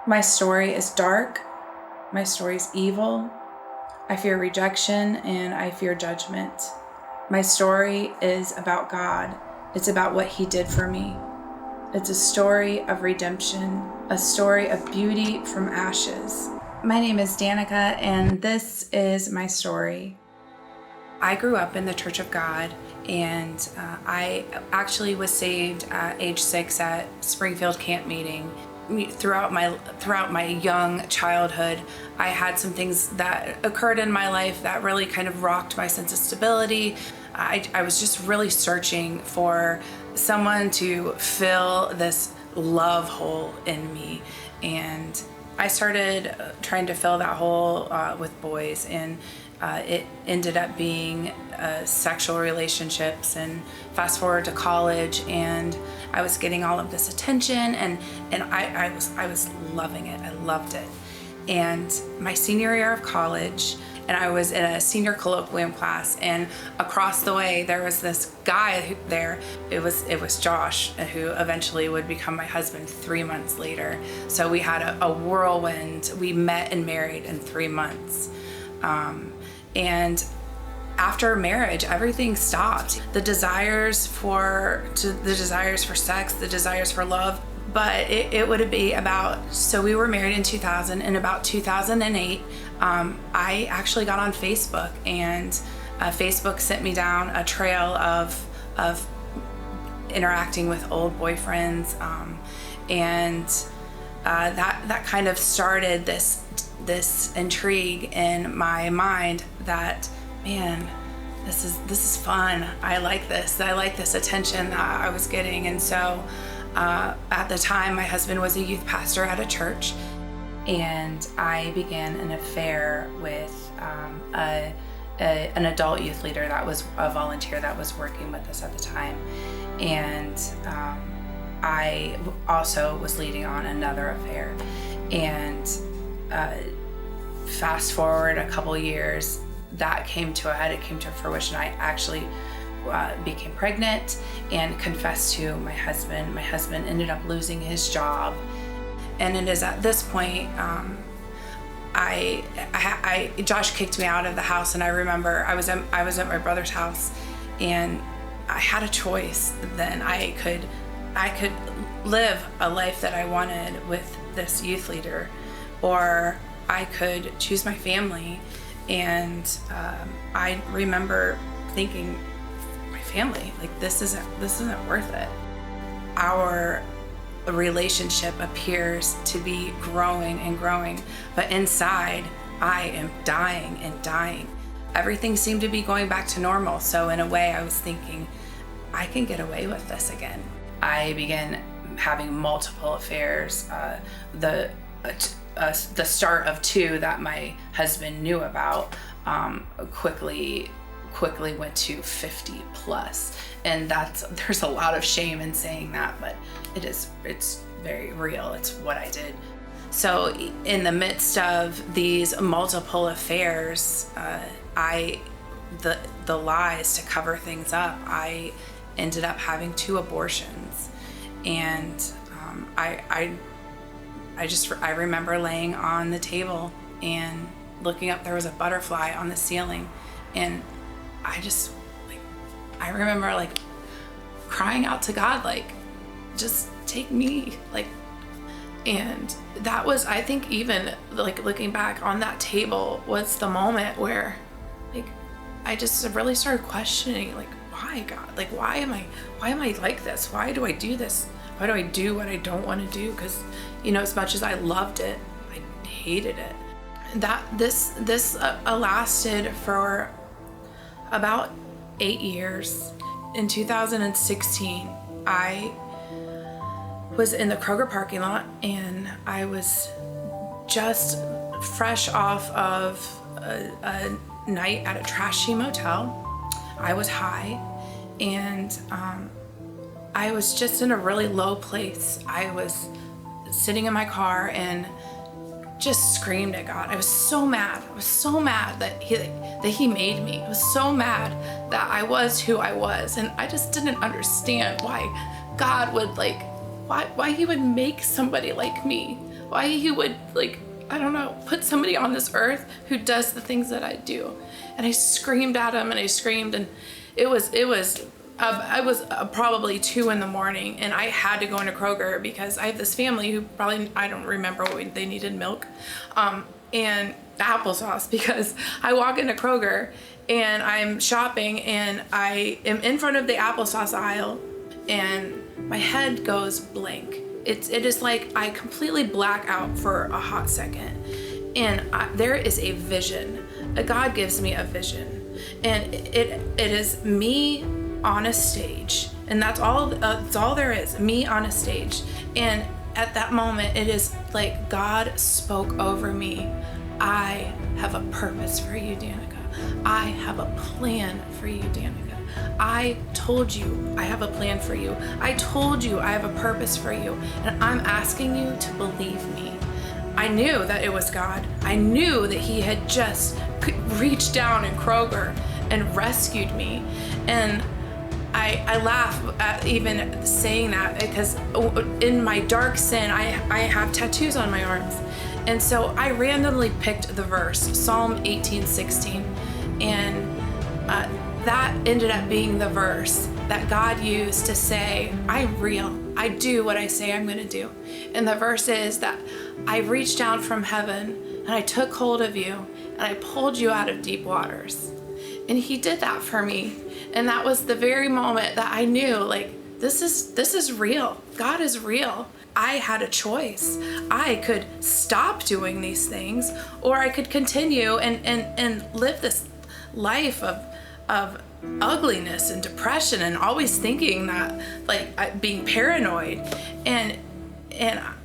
My story is dark. My story is evil. I fear rejection and I fear judgment. My story is about God. It's about what He did for me. It's a story of redemption, a story of beauty from ashes. My name is Danica, and this is my story. I grew up in the Church of God, and I actually was saved at age 6 at Springfield camp meeting. Throughout my young childhood, I had some things that occurred in my life that really kind of rocked my sense of stability. I was just really searching for someone to fill this love hole in me, and I started trying to fill that hole with boys, and it ended up being sexual relationships. And fast forward to college, and I was getting all of this attention, and I was loving it. I loved it. And my senior year of college, and I was in a senior colloquium class, and across the way there was this guy there. It was Josh, who eventually would become my husband 3 months later. So we had a whirlwind. We met and married in 3 months. And after marriage, everything stopped. The desires for sex, the desires for love. But it would be about, so we were married in 2000, and about 2008, I actually got on Facebook, and Facebook sent me down a trail of interacting with old boyfriends, and that kind of started this intrigue in my mind that, man, this is fun. I like this attention that I was getting. And so at the time, my husband was a youth pastor at a church, and I began an affair with an adult youth leader that was a volunteer that was working with us at the time. And I also was leading on another affair. And fast forward a couple years, that came to a head. It came to fruition. I actually became pregnant and confessed to my husband. My husband ended up losing his job, and it is at this point Josh kicked me out of the house. And I remember I was at my brother's house, and I had a choice. Then I could live a life that I wanted with this youth leader, or I could choose my family. And I remember thinking, my family, like, this isn't worth it. Our relationship appears to be growing and growing, but inside I am dying and dying. Everything seemed to be going back to normal. So in a way, I was thinking, I can get away with this again. I began having multiple affairs. The start of 2 that my husband knew about quickly went to 50 plus. And there's a lot of shame in saying that, but it's very real. It's what I did. So in the midst of these multiple affairs, the lies to cover things up, I ended up having 2 abortions. And I remember laying on the table and looking up. There was a butterfly on the ceiling, and I remember crying out to God, just take me, and that was, I think, even looking back on that table was the moment where I just really started questioning, why, God? Why am I like this? Why do I do this? Why do I do what I don't want to do? Because, as much as I loved it, I hated it. This lasted for about 8 years. In 2016, I was in the Kroger parking lot, and I was just fresh off of a night at a trashy motel. I was high, and I was just in a really low place. I was sitting in my car and just screamed at God. I was so mad. I was so mad that he made me. I was so mad that I was who I was, and I just didn't understand why God would why he would make somebody like me. why he would, like, I don't know, put somebody on this earth who does the things that I do. And I screamed at him, and I screamed, and I was probably 2 a.m, and I had to go into Kroger because I have this family who probably, I don't remember what they needed, milk, and applesauce, because I walk into Kroger and I'm shopping and I am in front of the applesauce aisle and my head goes blank. It is like I completely black out for a hot second, and there is a vision. God gives me a vision, and it is me on a stage, and that's all there is, me on a stage. And at that moment, it is like God spoke over me. I have a purpose for you, Danica. I have a plan for you, Danica. I told you I have a plan for you. I told you I have a purpose for you, and I'm asking you to believe me. I knew that it was God. I knew that he had just reached down in Kroger and rescued me. And I laugh at even saying that, because in my dark sin, I have tattoos on my arms. And so I randomly picked the verse, Psalm 18:16, and that ended up being the verse that God used to say, I'm real. I do what I say I'm going to do. And the verse is that I reached down from heaven and I took hold of you and I pulled you out of deep waters. And he did that for me. And that was the very moment that I knew, like, this is real. God is real. I had a choice. I could stop doing these things, or I could continue and live this life of ugliness and depression and always thinking that, like, being paranoid. And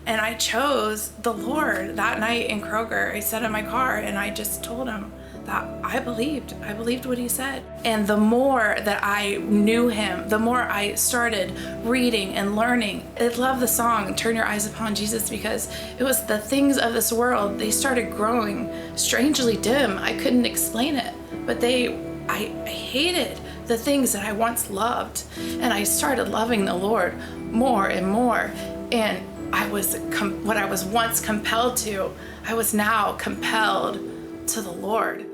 I chose the Lord that night in Kroger. I sat in my car and I just told him that I believed what he said. And the more that I knew him, the more I started reading and learning. I love the song, Turn Your Eyes Upon Jesus, because it was the things of this world. They started growing strangely dim. I couldn't explain it, but I hated the things that I once loved. And I started loving the Lord more and more. And what I was once compelled to, I was now compelled to the Lord.